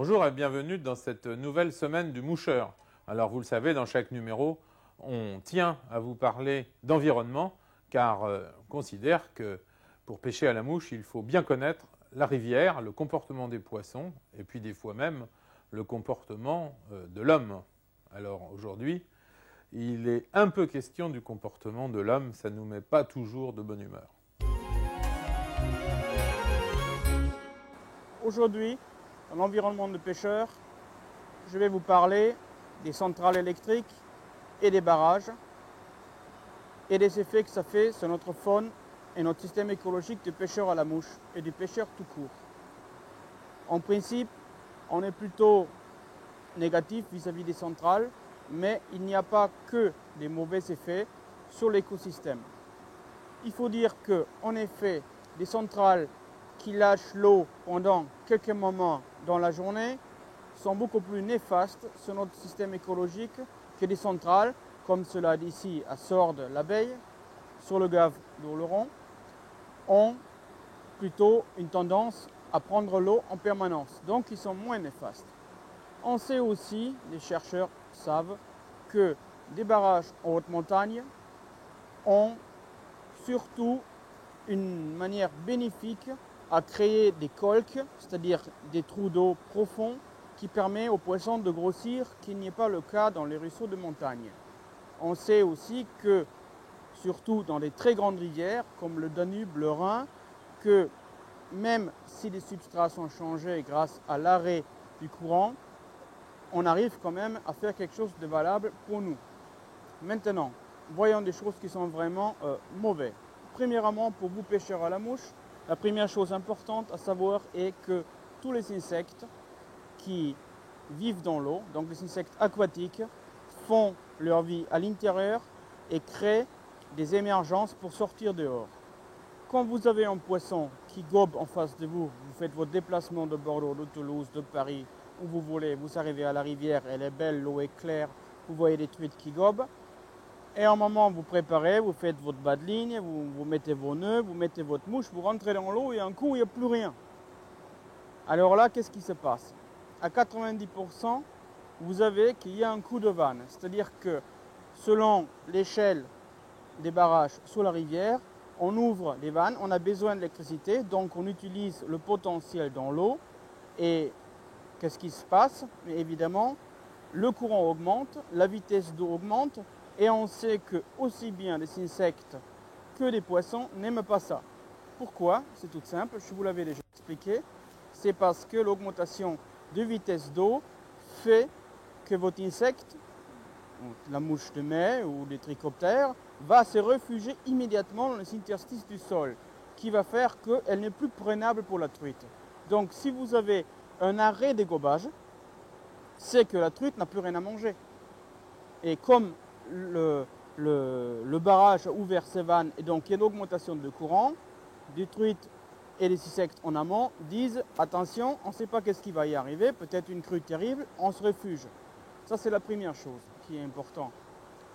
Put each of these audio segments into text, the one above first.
Bonjour et bienvenue dans cette nouvelle semaine du moucheur. Alors vous le savez, dans chaque numéro, on tient à vous parler d'environnement car on considère que pour pêcher à la mouche, il faut bien connaître la rivière, le comportement des poissons et puis des fois même le comportement de l'homme. Alors aujourd'hui, il est un peu question du comportement de l'homme, ça ne nous met pas toujours de bonne humeur. Aujourd'hui, dans l'environnement de pêcheurs, je vais vous parler des centrales électriques et des barrages et des effets que ça fait sur notre faune et notre système écologique de pêcheurs à la mouche et du pêcheur tout court. En principe, on est plutôt négatif vis-à-vis des centrales, mais il n'y a pas que des mauvais effets sur l'écosystème. Il faut dire qu'en effet, des centrales qui lâchent l'eau pendant quelques moments dans la journée sont beaucoup plus néfastes sur notre système écologique que des centrales comme cela d'ici à Sordes-l'Abeille, sur le Gave d'Oloron, ont plutôt une tendance à prendre l'eau en permanence, donc ils sont moins néfastes. On sait aussi, les chercheurs savent, que des barrages en haute montagne ont surtout une manière bénéfique à créer des colques, c'est-à-dire des trous d'eau profonds qui permettent aux poissons de grossir, qui n'est pas le cas dans les ruisseaux de montagne. On sait aussi que, surtout dans les très grandes rivières, comme le Danube, le Rhin, que même si les substrats sont changés grâce à l'arrêt du courant, on arrive quand même à faire quelque chose de valable pour nous. Maintenant, voyons des choses qui sont vraiment mauvaises. Premièrement, pour vous pêcheurs à la mouche, la première chose importante à savoir est que tous les insectes qui vivent dans l'eau, donc les insectes aquatiques, font leur vie à l'intérieur et créent des émergences pour sortir dehors. Quand vous avez un poisson qui gobe en face de vous, vous faites votre déplacement de Bordeaux, de Toulouse, de Paris, où vous voulez, vous arrivez à la rivière, elle est belle, l'eau est claire, vous voyez des truites qui gobent. Et à un moment, vous préparez, vous faites votre bas de ligne, vous mettez vos nœuds, vous mettez votre mouche, vous rentrez dans l'eau et un coup, il n'y a plus rien. Alors là, qu'est-ce qui se passe? À 90%, vous avez qu'il y a un coup de vanne. C'est-à-dire que selon l'échelle des barrages sous la rivière, on ouvre les vannes, on a besoin d'électricité, donc on utilise le potentiel dans l'eau. Et qu'est-ce qui se passe? Mais évidemment, le courant augmente, la vitesse d'eau augmente, et on sait que aussi bien les insectes que les poissons n'aiment pas ça. Pourquoi? C'est tout simple, je vous l'avais déjà expliqué. C'est parce que l'augmentation de vitesse d'eau fait que votre insecte, la mouche de mai ou les trichoptères, va se réfugier immédiatement dans les interstices du sol, qui va faire qu'elle n'est plus prenable pour la truite. Donc si vous avez un arrêt des gobages, c'est que la truite n'a plus rien à manger. Et comme le barrage a ouvert ses vannes et donc il y a une augmentation de courant, des truites et les insectes en amont disent attention, on ne sait pas qu'est-ce qui va y arriver, peut-être une crue terrible, on se refuge. Ça c'est la première chose qui est importante.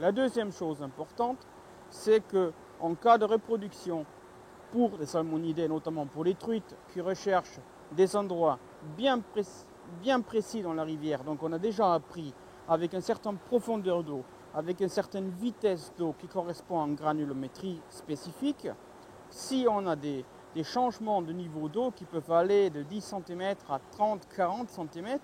La deuxième chose importante, c'est qu'en cas de reproduction pour les salmonidés, notamment pour les truites qui recherchent des endroits bien précis dans la rivière, donc on a déjà appris avec une certaine profondeur d'eau, avec une certaine vitesse d'eau qui correspond à une granulométrie spécifique, si on a des changements de niveau d'eau qui peuvent aller de 10 cm à 30-40 cm,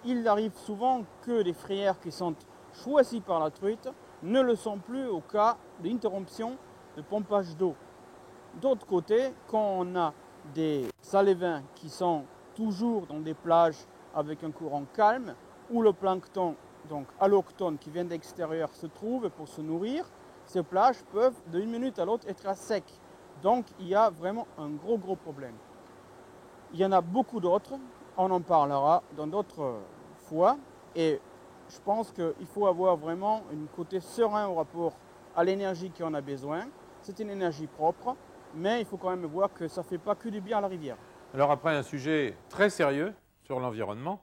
il arrive souvent que les frayères qui sont choisies par la truite ne le sont plus au cas d'interruption de pompage d'eau. D'autre côté, quand on a des alevins qui sont toujours dans des plages avec un courant calme, où le plancton, donc allochtone qui vient d'extérieur, se trouve pour se nourrir, ces plages peuvent d'une minute à l'autre être à sec. Donc il y a vraiment un gros problème. Il y en a beaucoup d'autres, on en parlera dans d'autres fois, et je pense qu'il faut avoir vraiment un côté serein au rapport à l'énergie qu'on a besoin. C'est une énergie propre, mais il faut quand même voir que ça ne fait pas que du bien à la rivière. Alors après un sujet très sérieux sur l'environnement,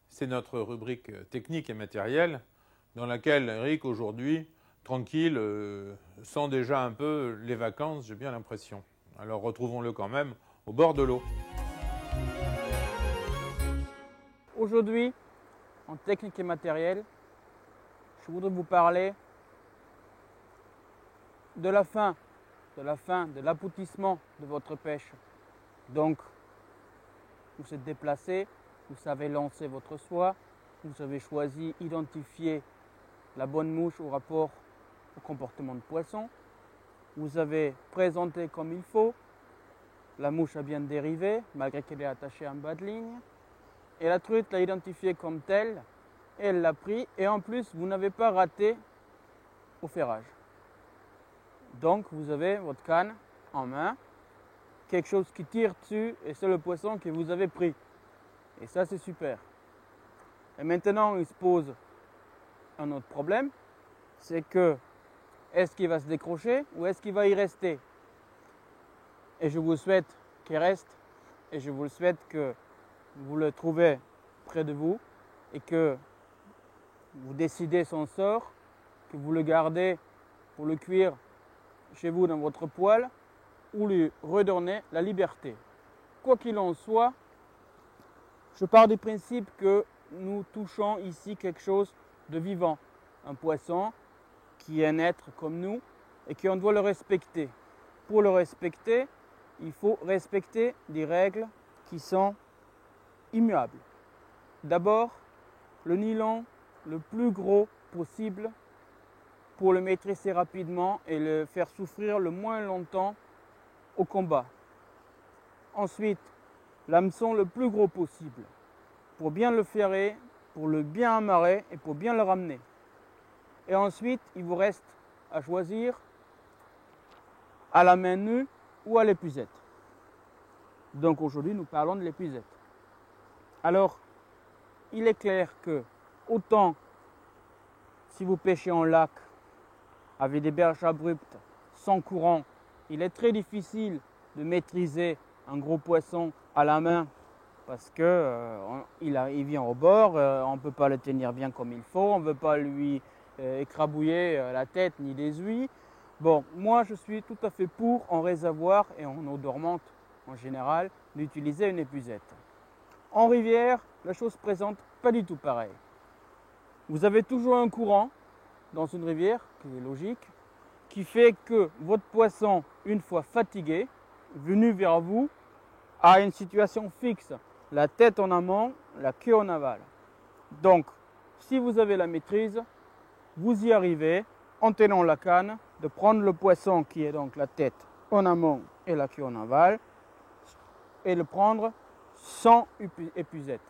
c'est notre rubrique technique et matérielle dans laquelle Eric aujourd'hui, tranquille, sent déjà un peu les vacances, j'ai bien l'impression. Alors retrouvons-le quand même au bord de l'eau. Aujourd'hui, en technique et matériel, je voudrais vous parler de la fin, de l'aboutissement de votre pêche. Donc, vous êtes déplacé, vous savez lancer votre soie, vous avez choisi, identifier la bonne mouche au rapport au comportement de poisson, vous avez présenté comme il faut, la mouche a bien dérivé malgré qu'elle est attachée en bas de ligne, et la truite l'a identifiée comme telle, elle l'a pris, et en plus vous n'avez pas raté au ferrage. Donc vous avez votre canne en main, quelque chose qui tire dessus et c'est le poisson que vous avez pris. Et ça c'est super. Et maintenant il se pose un autre problème, c'est que est-ce qu'il va se décrocher ou est-ce qu'il va y rester? Et je vous souhaite qu'il reste et je vous le souhaite que vous le trouvez près de vous et que vous décidez son sort, que vous le gardez pour le cuire chez vous dans votre poêle ou lui redonner la liberté. Quoi qu'il en soit, je pars du principe que nous touchons ici quelque chose de vivant, un poisson qui est un être comme nous et qu'on doit le respecter. Pour le respecter, il faut respecter des règles qui sont immuables. D'abord, le nylon le plus gros possible pour le maîtriser rapidement et le faire souffrir le moins longtemps au combat. Ensuite, l'hameçon le plus gros possible pour bien le ferrer, pour le bien amarrer et pour bien le ramener. Et ensuite, il vous reste à choisir à la main nue ou à l'épuisette. Donc aujourd'hui, nous parlons de l'épuisette. Alors, il est clair que autant si vous pêchez en lac avec des berges abruptes, sans courant, il est très difficile de maîtriser un gros poisson à la main parce qu'il vient au bord, on ne peut pas le tenir bien comme il faut, on ne veut pas lui écrabouiller la tête ni les ouïes. Bon, moi je suis tout à fait pour en réservoir et en eau dormante en général d'utiliser une épuisette. En rivière, la chose présente pas du tout pareil. Vous avez toujours un courant dans une rivière, qui est logique, qui fait que votre poisson, une fois fatigué, venu vers vous, a une situation fixe, la tête en amont, la queue en aval. Donc, si vous avez la maîtrise, vous y arrivez en tenant la canne, de prendre le poisson qui est donc la tête en amont et la queue en aval, et le prendre sans épuisette.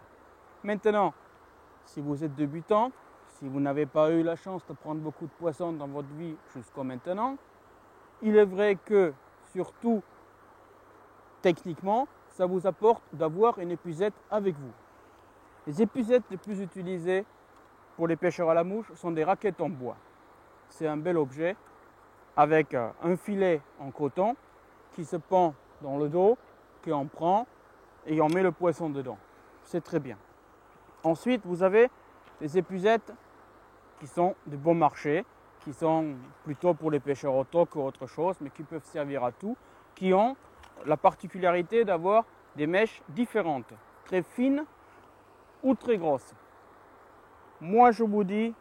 Maintenant, si vous êtes débutant, si vous n'avez pas eu la chance de prendre beaucoup de poissons dans votre vie jusqu'à maintenant, il est vrai que, surtout techniquement, ça vous apporte d'avoir une épuisette avec vous. Les épuisettes les plus utilisées pour les pêcheurs à la mouche sont des raquettes en bois. C'est un bel objet avec un filet en coton qui se pend dans le dos, qu'on prend et on met le poisson dedans. C'est très bien. Ensuite, vous avez les épuisettes qui sont de bon marché, qui sont plutôt pour les pêcheurs auto qu'autre chose, mais qui peuvent servir à tout, qui ont la particularité d'avoir des mèches différentes, très fines ou très grosses. Moi, je vous dis,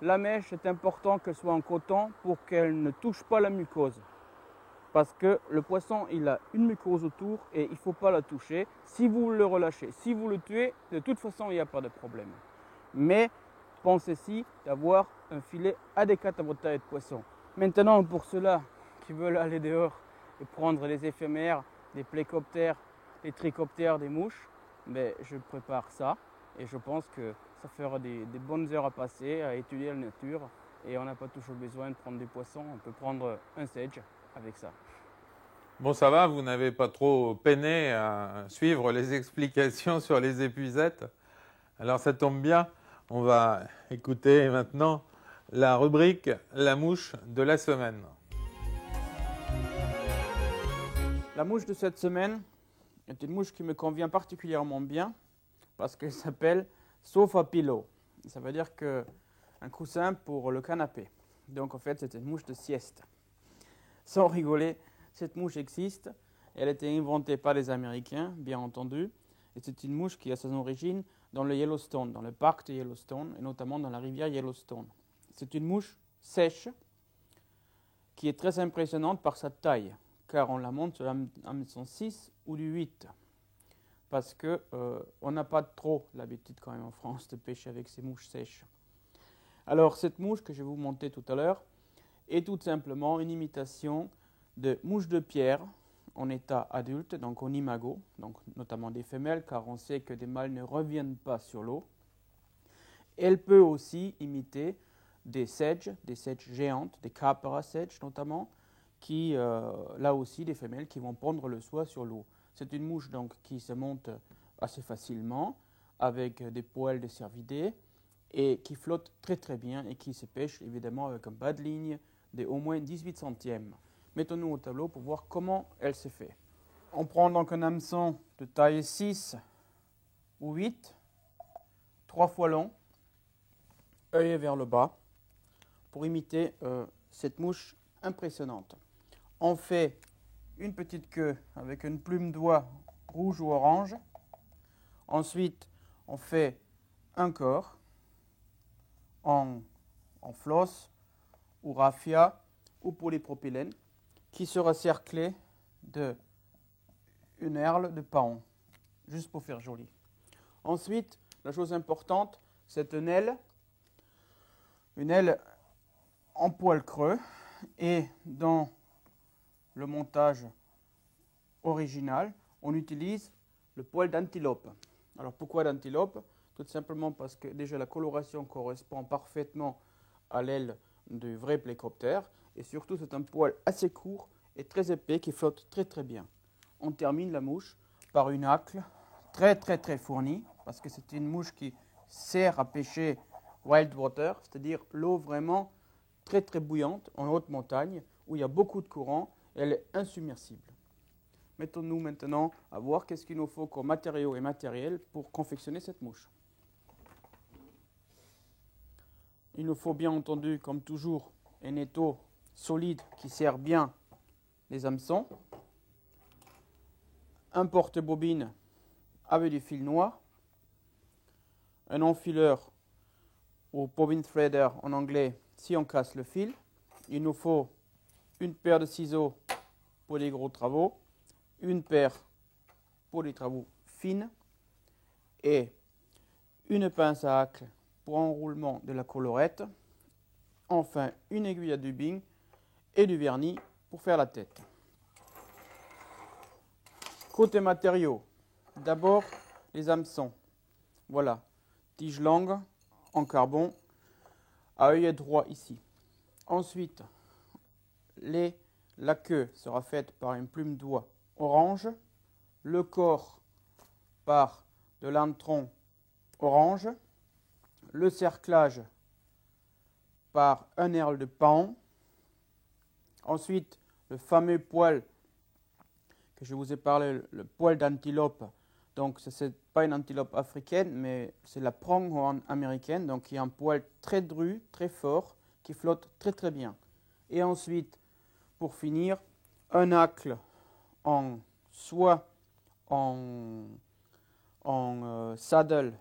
la mèche, c'est important qu'elle soit en coton pour qu'elle ne touche pas la muqueuse. Parce que le poisson, il a une muqueuse autour et il ne faut pas la toucher. Si vous le relâchez, si vous le tuez, de toute façon, il n'y a pas de problème. Mais pensez-y d'avoir un filet adéquat à votre taille de poisson. Maintenant, pour ceux-là qui veulent aller dehors et prendre des éphémères, des plécoptères, des trichoptères, des mouches, ben, je prépare ça et je pense que ça fera des bonnes heures à passer, à étudier la nature et on n'a pas toujours besoin de prendre des poissons, on peut prendre un sedge avec ça. Bon, ça va, vous n'avez pas trop peiné à suivre les explications sur les épuisettes. Alors ça tombe bien, on va écouter maintenant la rubrique « La mouche de la semaine ». La mouche de cette semaine est une mouche qui me convient particulièrement bien parce qu'elle s'appelle sofa pillow. Ça veut dire un coussin pour le canapé. Donc en fait, c'est une mouche de sieste. Sans rigoler, cette mouche existe. Elle a été inventée par les Américains, bien entendu. Et c'est une mouche qui a son origine dans le Yellowstone, dans le parc de Yellowstone, et notamment dans la rivière Yellowstone. C'est une mouche sèche qui est très impressionnante par sa taille, car on la monte sur l'hameçon 6 ou du 8, parce qu'on n'a pas trop l'habitude quand même en France de pêcher avec ces mouches sèches. Alors cette mouche que je vais vous montrer tout à l'heure est tout simplement une imitation de mouche de pierre en état adulte, donc en imago, donc notamment des femelles, car on sait que des mâles ne reviennent pas sur l'eau. Elle peut aussi imiter des sedges géantes, des Carpara sedges notamment, qui, là aussi, des femelles qui vont pondre le soie sur l'eau. C'est une mouche donc qui se monte assez facilement, avec des poils de cervidés, et qui flotte très très bien et qui se pêche évidemment avec un bas de ligne de au moins 18 centièmes. Mettons-nous au tableau pour voir comment elle se fait. On prend donc un hameçon de taille 6 ou 8, 3 fois long, œillet vers le bas, pour imiter cette mouche impressionnante. On fait une petite queue avec une plume d'oie rouge ou orange. Ensuite, on fait un corps en floss ou raffia ou polypropylène qui sera cerclé d'une herle de paon, juste pour faire joli. Ensuite, la chose importante, c'est une aile en poil creux, et dans le montage original, on utilise le poil d'antilope. Alors pourquoi d'antilope? Tout simplement parce que déjà la coloration correspond parfaitement à l'aile du vrai plécoptère, et surtout c'est un poil assez court et très épais qui flotte très très bien. On termine la mouche par une hacle très très très fournie, parce que c'est une mouche qui sert à pêcher wild water, c'est-à-dire l'eau vraiment très très bouillante en haute montagne où il y a beaucoup de courant et elle est insubmersible. Mettons-nous maintenant à voir qu'est-ce qu'il nous faut comme matériaux et matériel pour confectionner cette mouche. Il nous faut bien entendu, comme toujours, un étau solide qui serre bien les hameçons, un porte-bobine avec du fil noir, un enfileur ou bobbin threader en anglais si on casse le fil. Il nous faut une paire de ciseaux pour les gros travaux, une paire pour les travaux fines et une pince à hacle pour enroulement de la collerette. Enfin, une aiguille à dubbing et du vernis pour faire la tête. Côté matériaux, d'abord les hameçons. Voilà, tige longue en carbone à œillet droit ici. Ensuite, la queue sera faite par une plume d'oie orange, le corps par de l'antron orange, le cerclage par un herle de paon, ensuite le fameux poil que je vous ai parlé, le poil d'antilope. Donc ce n'est pas une antilope africaine, mais c'est la pronghorn américaine, donc il y a un poil très dru, très fort, qui flotte très très bien. Et ensuite, pour finir, un hacle soit en saddle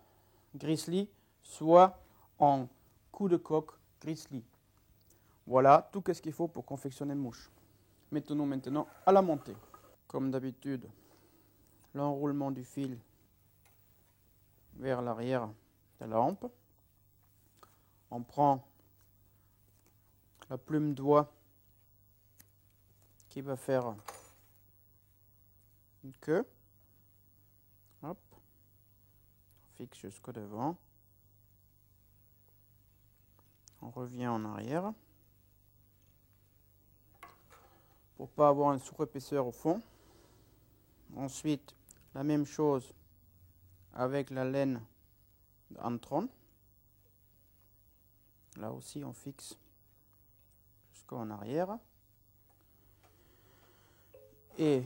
grizzly, soit en coup de coque grizzly. Voilà tout ce qu'il faut pour confectionner une mouche. Mettons-nous maintenant à la montée. Comme d'habitude, l'enroulement du fil vers l'arrière de la hampe. On prend la plume d'oie qui va faire une queue. Hop. On fixe jusqu'au devant. On revient en arrière pour ne pas avoir une surépaisseur au fond. Ensuite, la même chose avec la laine d'antron. Là aussi, on fixe jusqu'en arrière. Et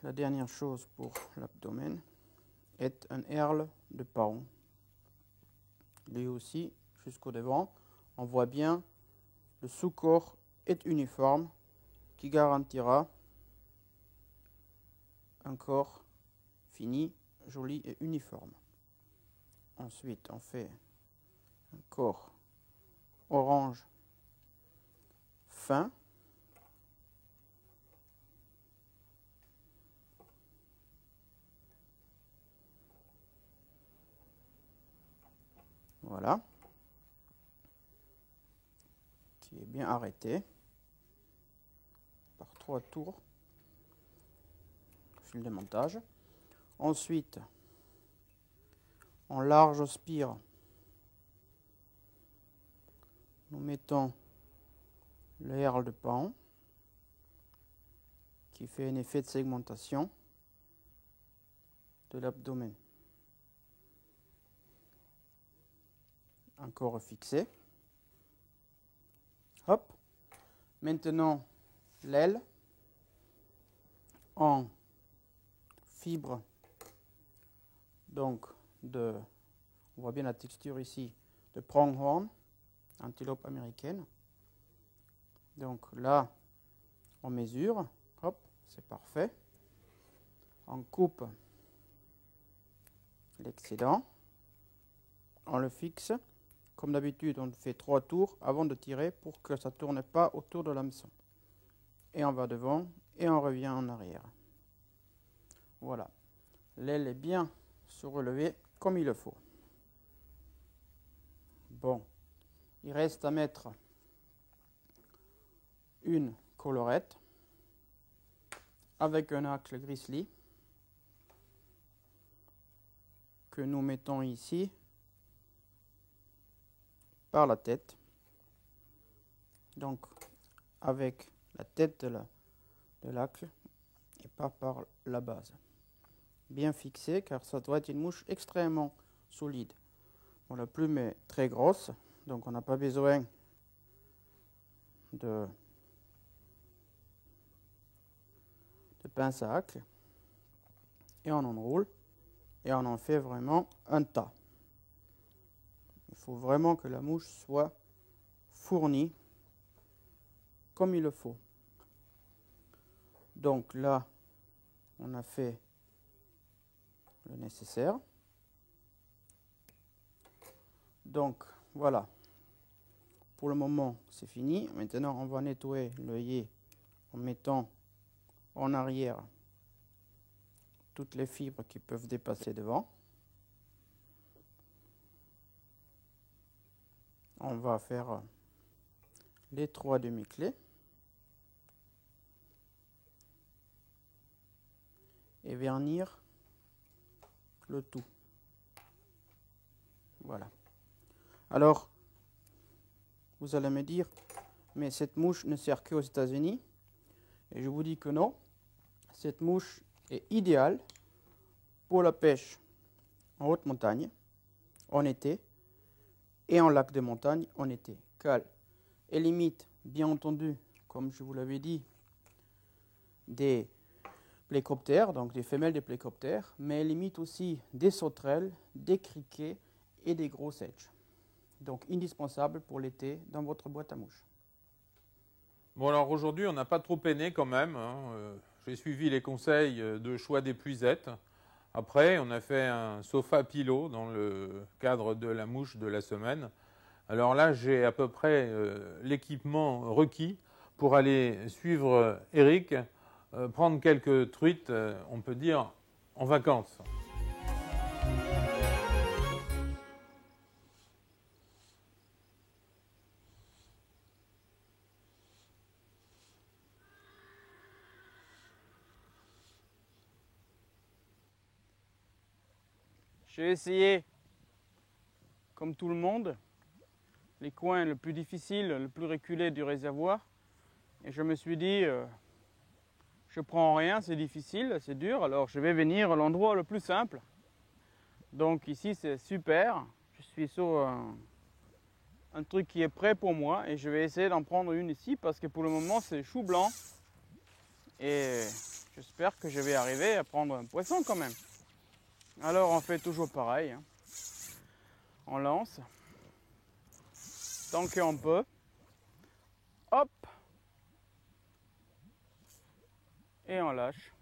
la dernière chose pour l'abdomen est un herle de paon. Lui aussi, jusqu'au devant, on voit bien le sous-corps est uniforme qui garantira un corps fini, joli et uniforme. Ensuite, on fait un corps orange fin. Voilà. Qui est bien arrêté par 3 tours. Fil de montage. Ensuite, en large spire, nous mettons le herle de pan qui fait un effet de segmentation de l'abdomen. Encore fixé. Hop. Maintenant, l'aile en fibre. Donc, on voit bien la texture ici, de pronghorn, antilope américaine. Donc là, on mesure. Hop, c'est parfait. On coupe l'excédent. On le fixe. Comme d'habitude, on fait 3 tours avant de tirer pour que ça ne tourne pas autour de l'hameçon. Et on va devant et on revient en arrière. Voilà. L'aile est bien surélevée comme il le faut. Bon, il reste à mettre une collerette avec un axe Grizzly que nous mettons ici par la tête, donc avec la tête de l'axe et pas par la base. Bien fixé car ça doit être une mouche extrêmement solide. Bon, la plume est très grosse, donc on n'a pas besoin de pince à acle. Et on enroule et on en fait vraiment un tas. Il faut vraiment que la mouche soit fournie comme il le faut. Donc là, on a fait le nécessaire. Donc voilà, pour le moment c'est fini. Maintenant on va nettoyer l'œillet en mettant en arrière toutes les fibres qui peuvent dépasser devant. On va faire les 3 demi-clés et vernir le tout. Voilà. Alors, vous allez me dire, mais cette mouche ne sert qu'aux États-Unis. Et je vous dis que non. Cette mouche est idéale pour la pêche en haute montagne, en été, et en lac de montagne, en été. Car elle limite, bien entendu, comme je vous l'avais dit, des plécoptères, donc des femelles de plécoptères, mais elle limite aussi des sauterelles, des criquets et des gros seiches. Donc indispensable pour l'été dans votre boîte à mouches. Bon, alors aujourd'hui, on n'a pas trop peiné quand même. J'ai suivi les conseils de choix d'épuisette. Après, on a fait un sofa pilot dans le cadre de la mouche de la semaine. Alors là, j'ai à peu près l'équipement requis pour aller suivre Eric, prendre quelques truites, on peut dire, en vacances. J'ai essayé, comme tout le monde, les coins les plus difficiles, le plus reculés du réservoir. Et je me suis dit, je prends rien, c'est difficile, c'est dur, alors je vais venir à l'endroit le plus simple. Donc ici c'est super, je suis sur un truc qui est prêt pour moi et je vais essayer d'en prendre une ici parce que pour le moment c'est chou blanc. Et j'espère que je vais arriver à prendre un poisson quand même. Alors on fait toujours pareil, hein. On lance, tant qu'on peut, hop, et on lâche.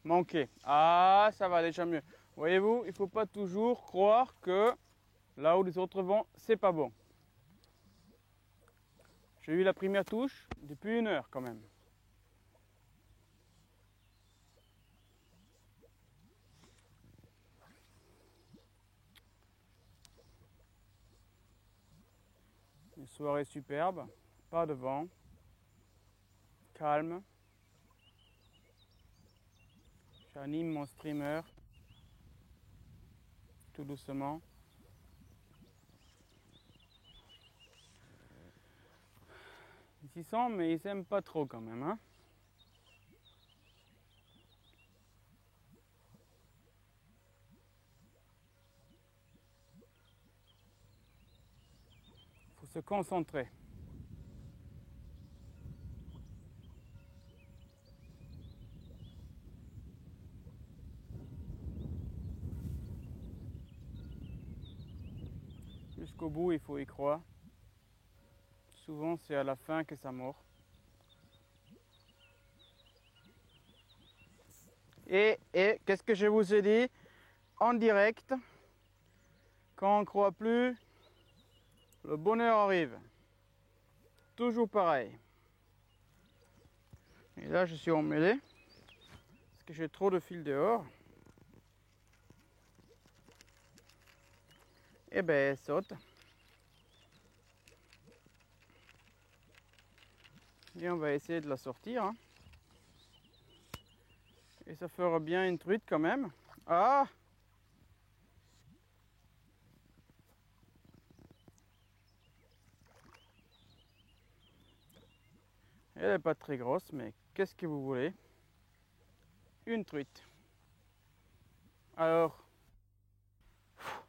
manqué. Ah, ça va déjà mieux. Voyez-vous, il ne faut pas toujours croire que là où les autres vont, c'est pas bon. J'ai eu la première touche depuis 1 heure quand même. Une soirée superbe, pas de vent, calme. J'anime mon streamer tout doucement. Ils s'y sont, mais ils s'aiment pas trop quand même, hein. Faut se concentrer. Jusqu'au bout, il faut y croire. Souvent, c'est à la fin que ça mord. Et qu'est-ce que je vous ai dit en direct? Quand on ne croit plus, le bonheur arrive. Toujours pareil. Et là, je suis emmêlé parce que j'ai trop de fil dehors. Et ben, elle saute. Et on va essayer de la sortir, hein. Et ça fera bien une truite quand même. Ah! Elle n'est pas très grosse, mais qu'est-ce que vous voulez? Une truite. Alors,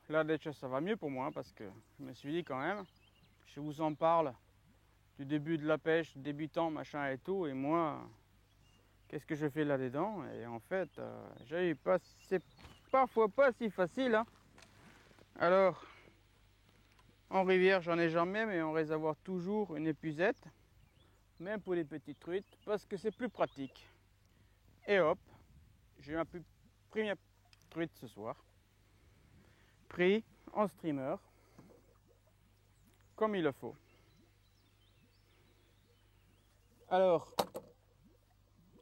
là déjà ça va mieux pour moi parce que je me suis dit quand même, je vous en parle du début de la pêche, débutant, machin et tout, et moi, qu'est-ce que je fais là-dedans? Et en fait, c'est parfois pas si facile, hein. Alors, en rivière, j'en ai jamais, mais en réservoir, toujours une épuisette, même pour les petites truites, parce que c'est plus pratique. Et hop, j'ai ma première truite ce soir, pris en streamer, comme il le faut. Alors,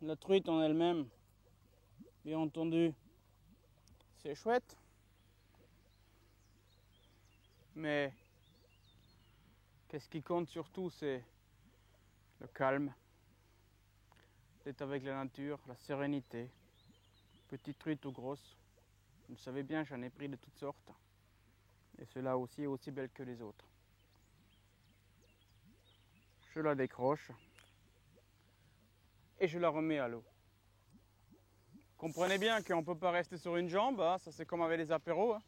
la truite en elle-même, bien entendu, c'est chouette, mais qu'est-ce qui compte surtout, c'est le calme, d'être avec la nature, la sérénité, petite truite ou grosse. Vous le savez bien, j'en ai pris de toutes sortes, et celle-là aussi est aussi belle que les autres. Je la décroche et je la remets à l'eau. Comprenez bien qu'on ne peut pas rester sur une jambe, hein, ça c'est comme avec les apéros, hein.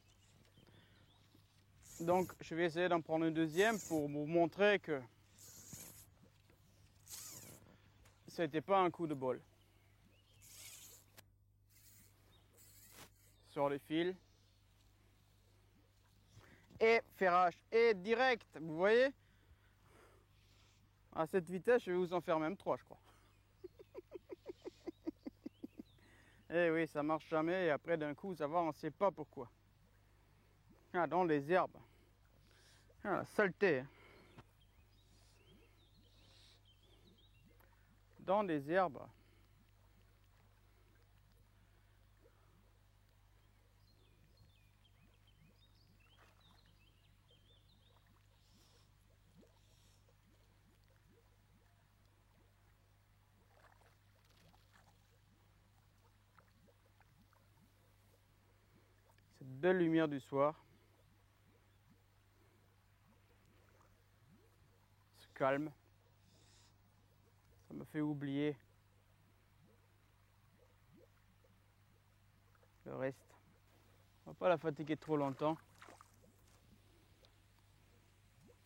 Donc je vais essayer d'en prendre une deuxième pour vous montrer que ça n'était pas un coup de bol. Sur les fils. Et ferrage, et direct, vous voyez? À cette vitesse, je vais vous en faire même 3, je crois. Eh oui, ça marche jamais, et après d'un coup, ça va, on ne sait pas pourquoi. Ah, dans les herbes. Ah, la saleté. Dans les herbes. Cette belle lumière du soir. Ce calme. Ça me fait oublier le reste. On va pas la fatiguer trop longtemps.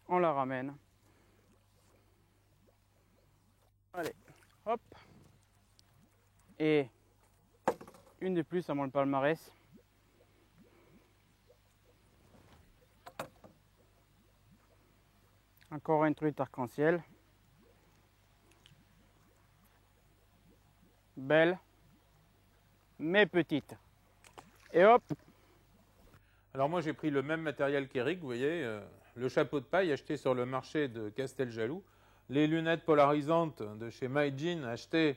On la ramène. Allez, hop. Et une de plus à mon palmarès. Encore une truite arc-en-ciel. Belle. mais petite. Et hop, Alors moi j'ai pris le même matériel qu'Eric, vous voyez, le chapeau de paille acheté sur le marché de Casteljaloux, les lunettes polarisantes de chez Maijin achetées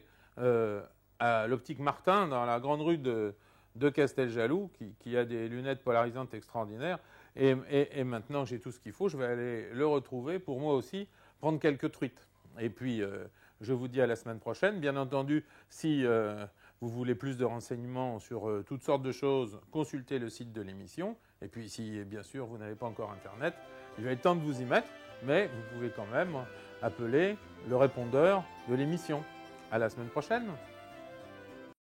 à l'Optique Martin dans la grande rue de Casteljaloux, qui a des lunettes polarisantes extraordinaires. Et maintenant j'ai tout ce qu'il faut, je vais aller le retrouver pour moi aussi prendre quelques truites. Et puis je vous dis à la semaine prochaine. Bien entendu, si vous voulez plus de renseignements sur toutes sortes de choses, consultez le site de l'émission. Et puis si bien sûr vous n'avez pas encore Internet, il va être temps de vous y mettre, mais vous pouvez quand même appeler le répondeur de l'émission. À la semaine prochaine.